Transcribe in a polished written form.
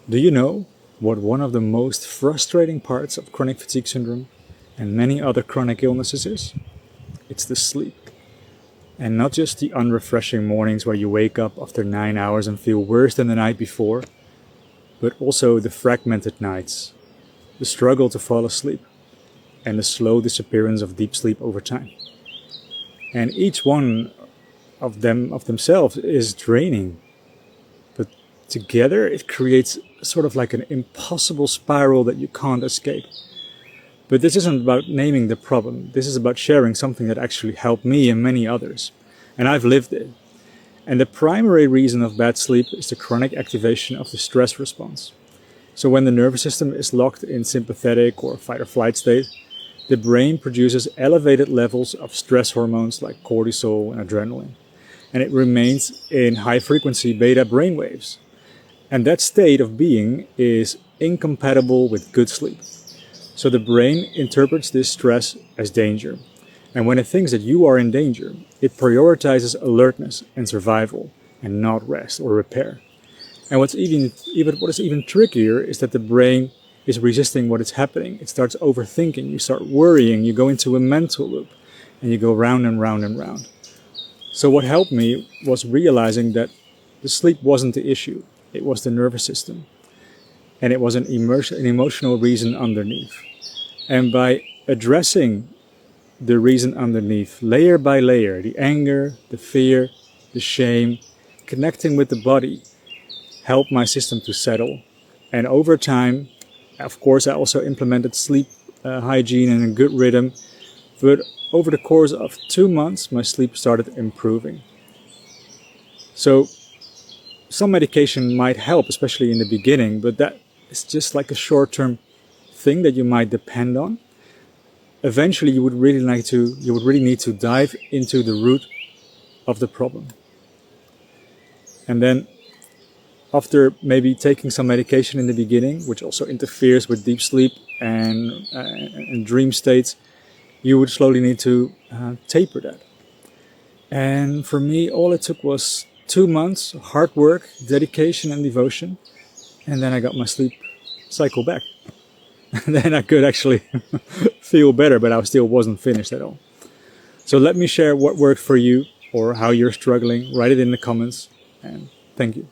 Do you know what one of the most frustrating parts of chronic fatigue syndrome and many other chronic illnesses is? It's the sleep. And not just the unrefreshing mornings where you wake up after 9 hours and feel worse than the night before, but also the fragmented nights, the struggle to fall asleep, and the slow disappearance of deep sleep over time. And each one of themselves is draining, but together it creates sort of like an impossible spiral that you can't escape. But this isn't about naming the problem. This is about sharing something that actually helped me and many others. And I've lived it. And the primary reason of bad sleep is the chronic activation of the stress response. So when the nervous system is locked in sympathetic or fight or flight state, the brain produces elevated levels of stress hormones like cortisol and adrenaline. And it remains in high-frequency beta brainwaves. And that state of being is incompatible with good sleep. So the brain interprets this stress as danger. And when it thinks that you are in danger, it prioritizes alertness and survival and not rest or repair. And what is even trickier is that the brain is resisting what is happening. It starts overthinking, you start worrying, you go into a mental loop, and you go round and round and round. So what helped me was realizing that the sleep wasn't the issue, it was the nervous system. And it was an emotional reason underneath. And by addressing the reason underneath, layer by layer, the anger, the fear, the shame, connecting with the body, helped my system to settle. And over time, of course, I also implemented sleep hygiene and a good rhythm. But over the course of 2 months, my sleep started improving. So some medication might help, especially in the beginning, but that is just like a short-term thing that you might depend on. Eventually, you would really need to dive into the root of the problem. And then, after maybe taking some medication in the beginning, which also interferes with deep sleep and dream states, you would slowly need to taper that. And for me, all it took was 2 months, hard work, dedication and devotion, and then I got my sleep cycle back. And then I could actually feel better, but I still wasn't finished at all. So let me share what worked for you or how you're struggling. Write it in the comments, and thank you.